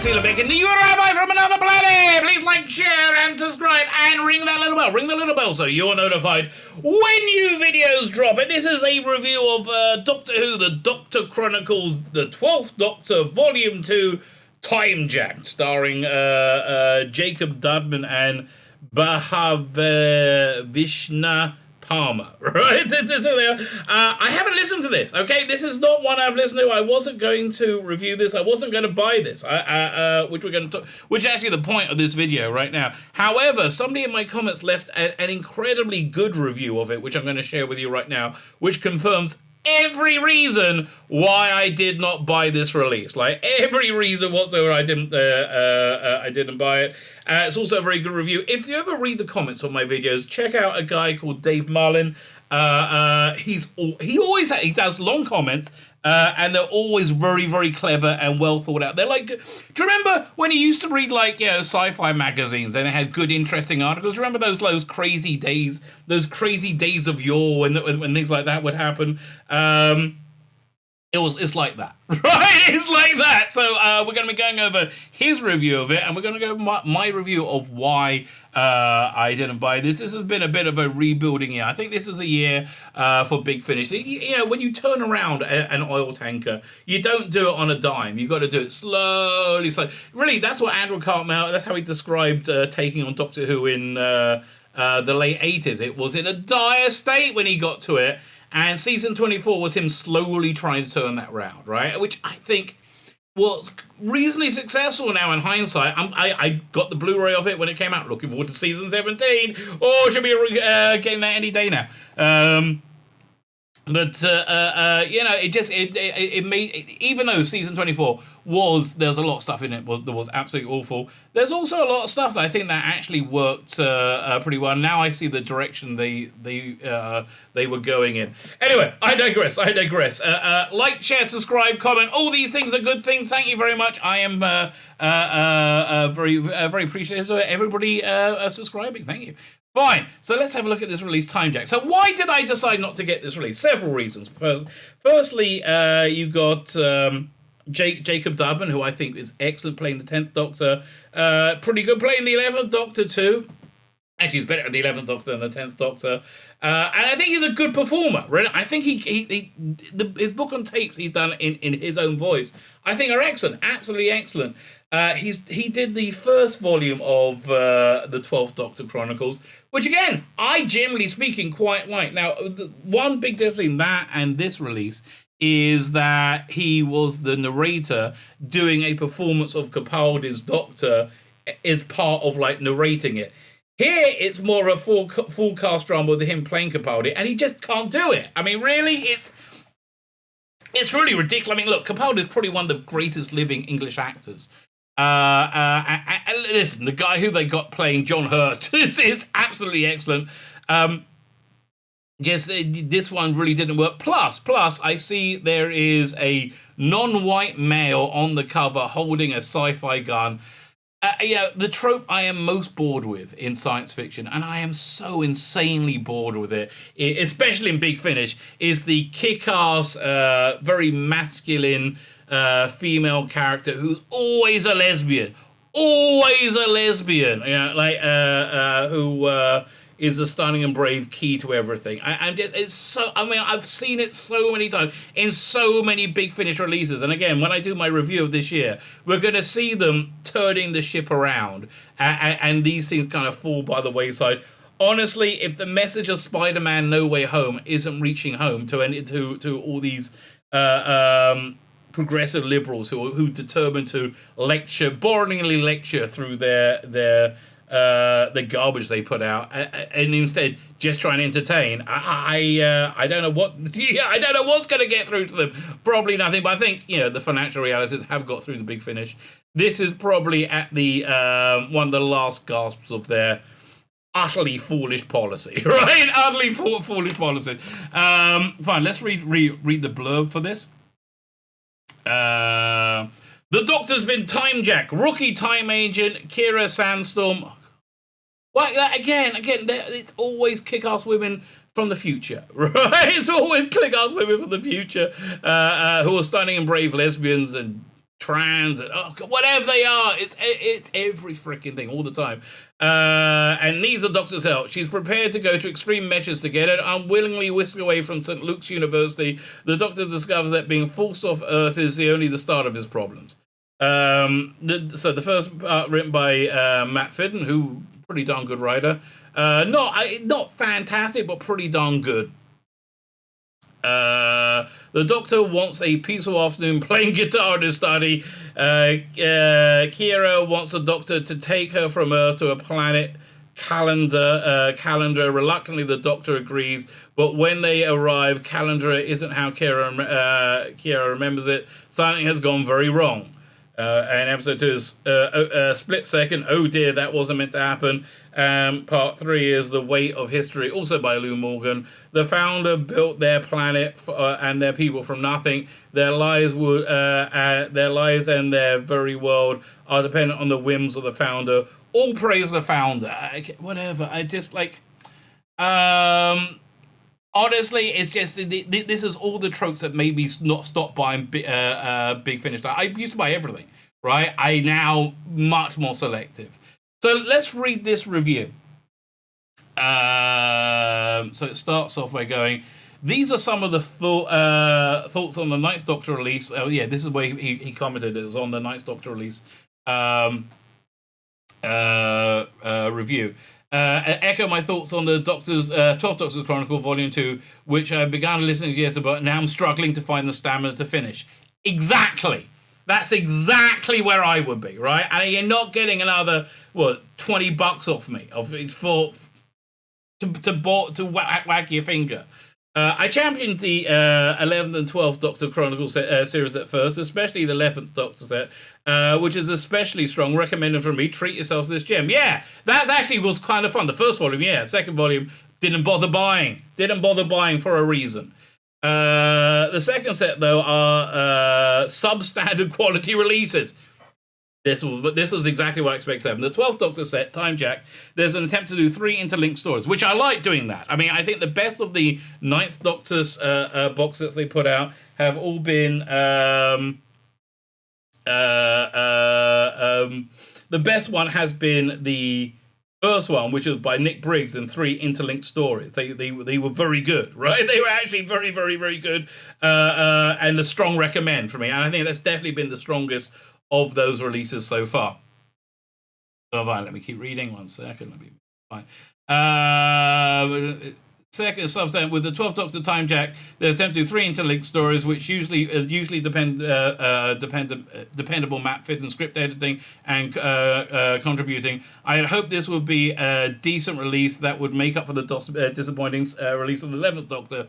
Tzvi Lebetkin, the Rabbi from another planet. Please like, share, and subscribe, and ring that little bell. Ring the little bell so you're notified when new videos drop. And this is a review of Doctor Who, the Doctor Chronicles, the 12th Doctor, Volume 2, Timejacked, starring Jacob Dudman and Vishna Palmer, right? I haven't listened to this, okay? This is not one I've listened to. I wasn't going to review this. I wasn't going to buy this, which is actually the point of this video right now. However, somebody in my comments left an incredibly good review of it, which I'm going to share with you right now, which confirms every reason why I did not buy this release. Like, every reason whatsoever I didn't buy it. It's also a very good review. If you ever read the comments on my videos, check out a guy called Dave Mullen. He does long comments, and they're always very, very clever and well thought out. They're like, do you remember when you used to read, like, you know, sci-fi magazines and it had good, interesting articles? Remember those crazy days of yore when things like that would happen? It's like that, right? It's like that. So we're going to be going over his review of it, and we're going to go over my review of why I didn't buy this. This has been a bit of a rebuilding year. I think this is a year for Big Finish. You know, when you turn around an oil tanker, you don't do it on a dime. You've got to do it slowly. Really, that's what Andrew Cartmel, that's how he described taking on Doctor Who in the late 80s. It was in a dire state when he got to it. And season 24 was him slowly trying to turn that round, right? Which I think was reasonably successful now in hindsight. I got the Blu-ray of it when it came out. Looking forward to season 17. Oh, should be getting that any day now. You know, it made, even though season 24 there's a lot of stuff in it that was absolutely awful, there's also a lot of stuff that I think that actually worked pretty well. Now I see the direction they were going in. Anyway, I digress. Like, share, subscribe, comment. All these things are good things. Thank you very much. I am very appreciative of everybody subscribing. Thank you. Fine, so let's have a look at this release, Timejacked. So why did I decide not to get this release? Several reasons. Firstly, you got Jacob Dudman, who I think is excellent playing the 10th Doctor. Pretty good playing the 11th Doctor too. Actually, he's better at the 11th Doctor than the 10th Doctor. And I think he's a good performer. Right? I think his book on tapes he's done in his own voice, I think are excellent, absolutely excellent. He did the first volume of the 12th Doctor Chronicles, which again, I generally speaking quite like. Now, the one big difference between that and this release is that he was the narrator doing a performance of Capaldi's Doctor as part of, like, narrating it. Here, it's more a full cast drama with him playing Capaldi, and he just can't do it. I mean, really, it's really ridiculous. I mean, look, Capaldi is probably one of the greatest living English actors. Listen, the guy who they got playing John Hurt is absolutely excellent. Yes, this one really didn't work. Plus, I see there is a non-white male on the cover holding a sci-fi gun. You know, the trope I am most bored with in science fiction, and I am so insanely bored with it, especially in Big Finish, is the kick-ass, very masculine female character who's always a lesbian. You know, like, who is a stunning and brave key to everything. I've seen it so many times in so many Big Finish releases. And again, when I do my review of this year, we're going to see them turning the ship around, and these things kind of fall by the wayside. Honestly, if the message of Spider-Man No Way Home isn't reaching home to all these progressive liberals who determined to boringly lecture through the garbage they put out, and instead just try and entertain, I don't know what. I don't know what's going to get through to them. Probably nothing. But I think, you know, the financial realities have got through the Big Finish. This is probably at the one of the last gasps of their utterly foolish policy, right? Utterly foolish policy. Fine. Let's read the blurb for this. The Doctor's been timejacked. Rookie time agent Kira Sandstorm. Well, again, it's always kick-ass women from the future, right? It's always kick-ass women from the future who are stunning and brave lesbians and trans, whatever they are. It's every freaking thing all the time. And needs the doctor's help. She's prepared to go to extreme measures to get it. Unwillingly whisked away from St. Luke's University, the doctor discovers that being forced off Earth is only the start of his problems. So the first part written by Matt Fidden, who pretty darn good writer. Not fantastic, but pretty darn good. The Doctor wants a peaceful afternoon playing guitar in his study. Kira wants the Doctor to take her from Earth to a planet Calendar. Reluctantly, the Doctor agrees, but when they arrive, Calendar isn't how Kira remembers it. Something has gone very wrong. And episode 2 is Split Second. Oh dear, that wasn't meant to happen. Part 3 is The Weight of History, also by Lou Morgan. The founder built their planet and their people from nothing. Their lives and their very world are dependent on the whims of the founder. All praise the founder. Whatever. I just like. Honestly, it's just this is all the tropes that made me not stop buying Big Finish. I used to buy everything, right? I now much more selective. So let's read this review. So it starts off by going, these are some of the thoughts on the Ninth Doctor release. Oh yeah, this is where he commented. It was on the Ninth Doctor release review. Echo my thoughts on the 12th Doctor's Chronicle, Volume 2, which I began listening to yesterday, but now I'm struggling to find the stamina to finish. Exactly. That's exactly where I would be, right? And you're not getting another, $20 off me to wag your finger. I championed the 11th and 12th Doctor Chronicles series at first, especially the 11th Doctor set, which is especially strong. Recommended from me. Treat yourselves to this gem. Yeah, that actually was kind of fun. The first volume, yeah. Second volume, didn't bother buying. Didn't bother buying for a reason. The second set, though, are substandard quality releases. This was exactly what I expected. The 12th Doctor set, Timejacked, there's an attempt to do 3 interlinked stories, which I like doing that. I mean, I think the best of the 9th Doctor's box sets they put out have all been... the best one has been the first one, which was by Nick Briggs, and 3 interlinked stories. They were very good, right? They were actually very, very, very good, and a strong recommend for me. And I think that's definitely been the strongest of those releases so far. So let me keep reading. 1 second. Let me fine. Second substance with the 12th Doctor Timejacked, there's attempt to do 3 interlinked stories, which usually dependable map fit and script editing and contributing. I hope this would be a decent release that would make up for the disappointing release of the 11th Doctor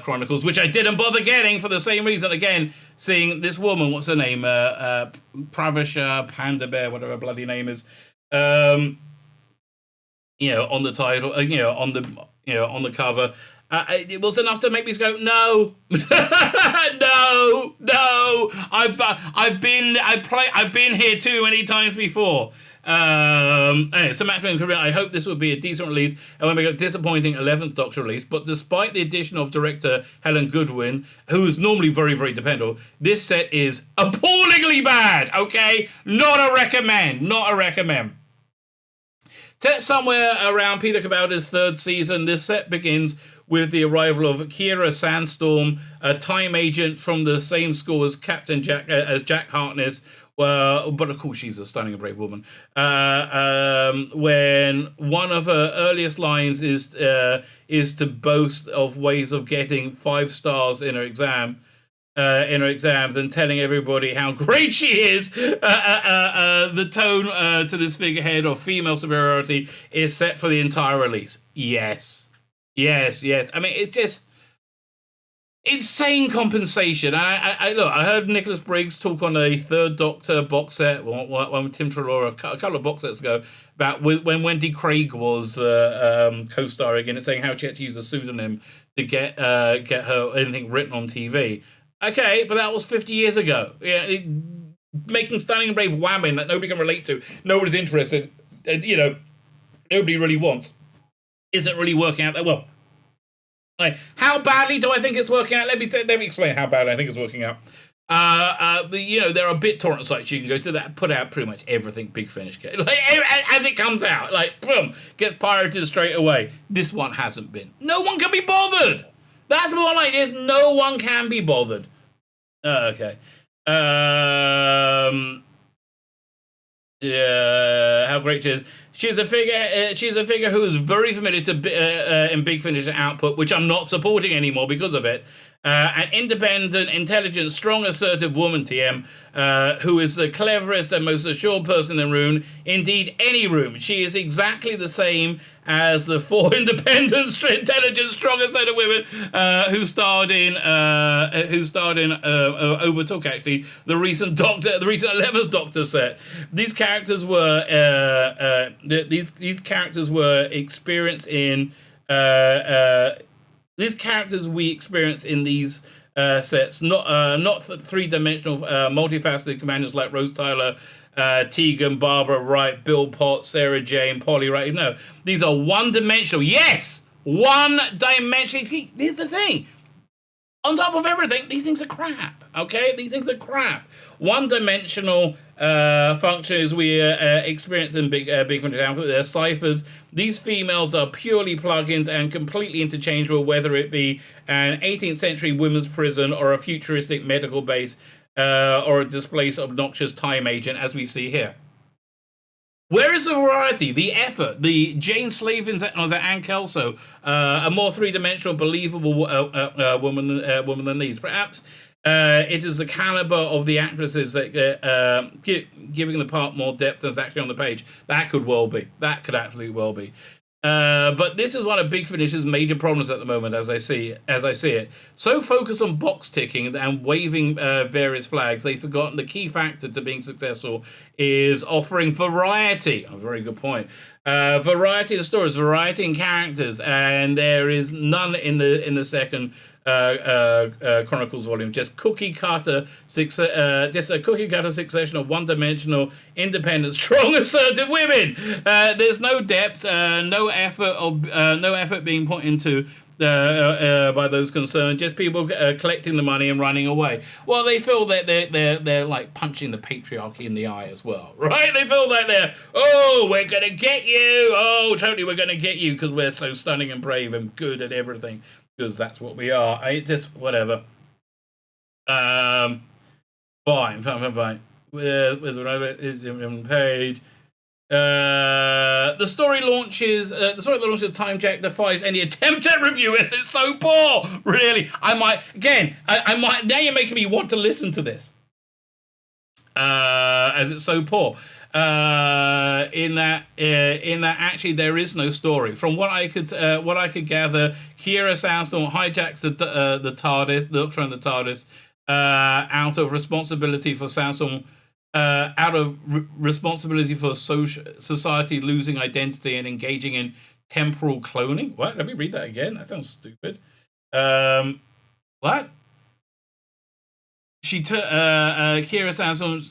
Chronicles, which I didn't bother getting for the same reason. Again, seeing this woman, what's her name, Pravisha Panda Bear, whatever her bloody name is, on the title, on the cover, it was enough to make me go, no, no. I've been here too many times before. Anyway, so Matt Flynn, I hope this will be a decent release, and when we got disappointing 11th Doctor release, but despite the addition of director Helen Goodwin, who's normally very, very dependable, this set is appallingly bad, okay? Not a recommend. Set somewhere around Peter Capaldi's 3rd season, this set begins with the arrival of Kira Sandstorm, a time agent from the same school as Captain Jack, as Jack Harkness. Well, but of course she's a stunning and brave woman. When one of her earliest lines is to boast of ways of getting 5 stars in her exams and telling everybody how great she is. The tone to this figurehead of female superiority is set for the entire release. Yes. I mean, it's just insane compensation. I heard Nicholas Briggs talk on a 3rd Doctor box set, one with Tim Treloar a couple of box sets ago, about when Wendy Craig was co-starring in it, saying how she had to use a pseudonym to get her anything written on TV. Okay, but that was 50 years ago. Yeah, making stunning and brave whamming that nobody can relate to, nobody's interested, and nobody really wants, isn't really working out that well. Like, how badly do I think it's working out? Let me explain how badly I think it's working out. There are BitTorrent sites you can go to that put out pretty much everything Big Finish gets. Like, as it comes out, like, boom, gets pirated straight away. This one hasn't been. No one can be bothered. That's what I like. Is no one can be bothered. Okay. Yeah, how great she is. She's a figure. She's a figure who is very familiar to in Big Finish output, which I'm not supporting anymore because of it. An independent, intelligent, strong, assertive woman, TM, who is the cleverest and most assured person in the room, indeed any room. She is exactly the same as the 4 independent, intelligent, strong, assertive women who starred in overtook actually the recent 11th Doctor set. These characters were these characters were experienced in. These characters we experience in these sets, not three-dimensional, multifaceted companions like Rose Tyler, Tegan, Barbara Wright, Bill Potts, Sarah Jane, Polly Wright. No, these are one-dimensional. Yes, one-dimensional. See, here's the thing. On top of everything, these things are crap. Okay, these things are crap. One-dimensional functions we experience in Big Finish output. They're ciphers. These females are purely plugins and completely interchangeable, whether it be an 18th century women's prison or a futuristic medical base or a displaced, obnoxious time agent, as we see here. Where is the variety, the effort, the Jane Slavins as Ann Kelso, a more three-dimensional, believable woman than these? Perhaps it is the caliber of the actresses that giving the part more depth than is actually on the page. That could well be. That could absolutely well be. But this is one of Big Finish's major problems at the moment, as I see it. So focused on box ticking and waving various flags, they've forgotten the key factor to being successful is offering variety. A very good point. Variety in stories, variety in characters, and there is none in the second Chronicles volume. Just a cookie cutter succession of one-dimensional, independent, strong, assertive women. There's no depth, no effort being put into by those concerned. Just people collecting the money and running away. Well, they feel that they're like punching the patriarchy in the eye as well, right? They feel that we're gonna get you. Oh, totally, we're gonna get you because we're so stunning and brave and good at everything. Because that's what we are. It's just whatever. Fine. With the page. The story launches. The story that launches Timejacked defies any attempt at review. It's so poor. Really, I might now. You're making me want to listen to this. As it's so poor. In that actually there is no story. From what I could gather, Kira Sandstorm hijacks the TARDIS, the Doctor and the TARDIS, out of responsibility for Sandstorm, responsibility for society losing identity and engaging in temporal cloning. What? Let me read that again. That sounds stupid. What? Kira Sandstorm.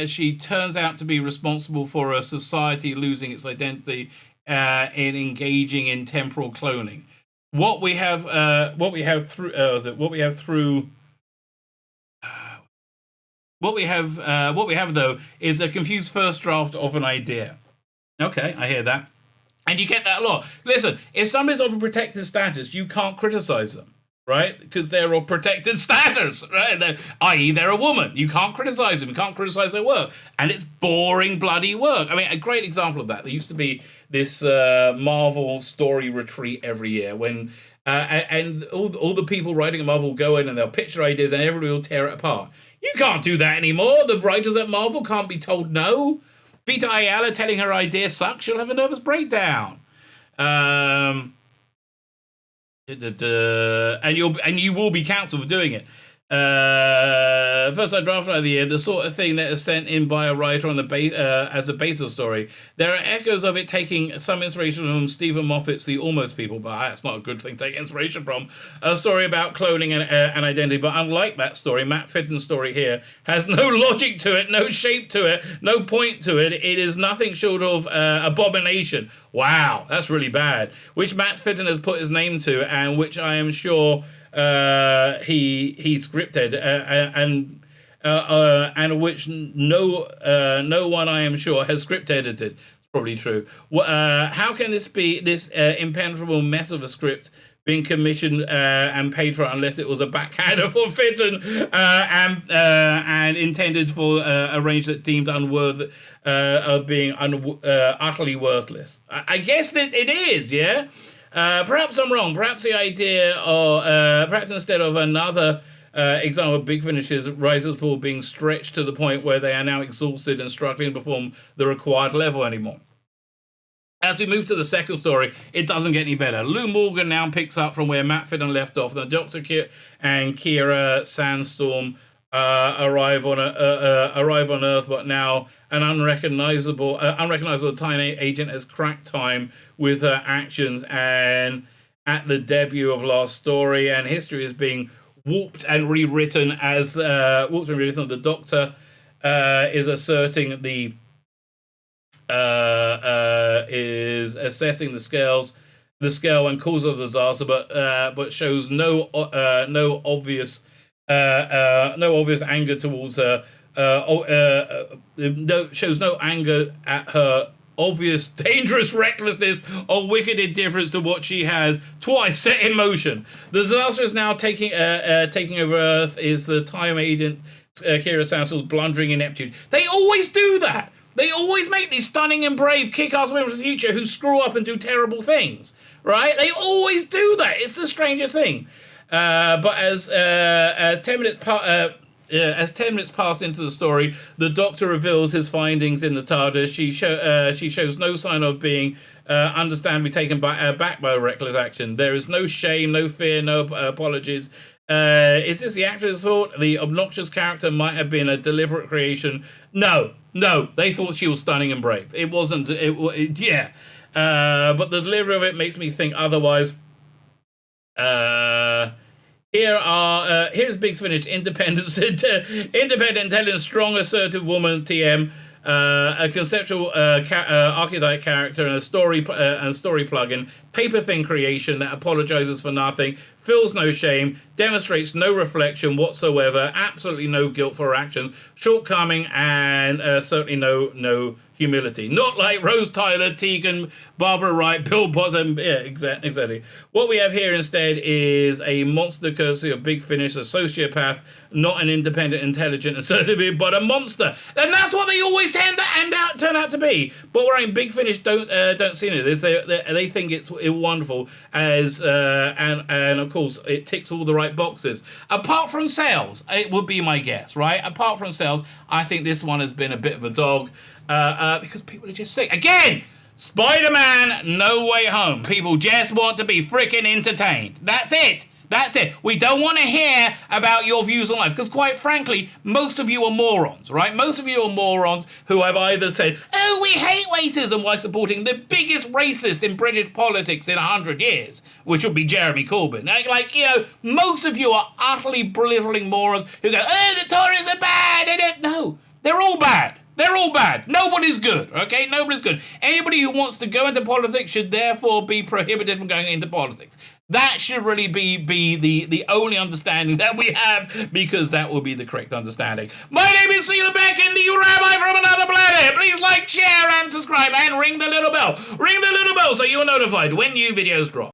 She turns out to be responsible for a society losing its identity in engaging in temporal cloning. What we have though is a confused first draft of an idea. Okay, I hear that, and you get that a lot. Listen, if somebody's of a protected status, you can't criticize them. Right? Because they're of protected status, right? I.e., they're a woman. You can't criticize them. You can't criticize their work. And it's boring bloody work. I mean, a great example of that. There used to be this Marvel story retreat every year when and all the people writing at Marvel go in and they'll pitch their ideas and everybody will tear it apart. You can't do that anymore. The writers at Marvel can't be told no. Vita Ayala telling her idea sucks. She'll have a nervous breakdown. And you will be cancelled for doing it. First I drafted of the year, the sort of thing that is sent in by a writer on the as a basis story. There are echoes of it taking some inspiration from Stephen Moffat's The Almost People, but that's not a good thing to take inspiration from. A story about cloning and identity, but unlike that story, Matt Fitton's story here has no logic to it, no shape to it, no point to it. It is nothing short of abomination. Wow, that's really bad. Which Matt Fitton has put his name to, and which I am sure he scripted and which no one, I am sure, has script edited. It's probably true. How can this be this impenetrable mess of a script being commissioned and paid for unless it was a backhander for Fitton and intended for a range that deemed unworthy of being utterly worthless? I guess that it is, yeah. Perhaps I'm wrong. Perhaps the idea, or perhaps instead of another example of big finishes, writers pool being stretched to the point where they are now exhausted and struggling to perform the required level anymore. As we move to the second story, it doesn't get any better. Lou Morgan now picks up from where Matt Fitton left off. The Doctor and Kira Sandstorm arrive on Earth, but now an unrecognizable time agent has cracked time with her actions, and at the debut of last story, and history is being warped and rewritten as the Doctor is asserting is assessing the scale and cause of the disaster, but shows no obvious anger towards her. Shows no anger at her obvious dangerous recklessness or wicked indifference to what she has twice set in motion. The disaster is now taking over Earth. Is the time agent Kira Sandstorm's blundering ineptitude. They always do that. They always make these stunning and brave kick-ass women from the future who screw up and do terrible things, right? They always do that. It's the strangest thing. But as 10 minutes pass into the story, the Doctor reveals his findings in the TARDIS. She shows no sign of being understandably taken back by a reckless action. There is no shame, no fear, no apologies. Is this the actor's thought? The obnoxious character might have been a deliberate creation. No, they thought she was stunning and brave. It wasn't. Yeah. But the delivery of it makes me think otherwise. Here's Big's finish. Independent, intelligent, strong, assertive woman. TM. A conceptual archetype character and a story plugin, paper thin creation that apologizes for nothing, feels no shame, demonstrates no reflection whatsoever, absolutely no guilt for her actions, shortcoming, and certainly no humility. Not like Rose Tyler, Tegan, Barbara Wright, Bill Bottom. Yeah, exactly. What we have here instead is a monster courtesy of Big Finish, a sociopath, not an independent, intelligent, assertive, but a monster. And that's what they always turn out to be. But wearing Big Finish don't see any of this. They think it's wonderful as and of course it ticks all the right boxes. Apart from sales, it would be my guess, right? Apart from sales, I think this one has been a bit of a dog because people are just sick. Again, Spider-Man No Way Home. People just want to be freaking entertained. That's it. We don't want to hear about your views on life because, quite frankly, most of you are morons, right? Most of you are morons who have either said, oh, we hate racism while supporting the biggest racist in British politics in 100 years, which would be Jeremy Corbyn. Most of you are utterly belittling morons who go, oh, the Tories are bad. No, they're all bad. They're all bad. Nobody's good, okay? Nobody's good. Anybody who wants to go into politics should therefore be prohibited from going into politics. That should really be the only understanding that we have, because that will be the correct understanding. My name is Tzvi Lebetkin, the Rabbi from another planet. Please like, share, and subscribe, and ring the little bell. Ring the little bell so you're notified when new videos drop.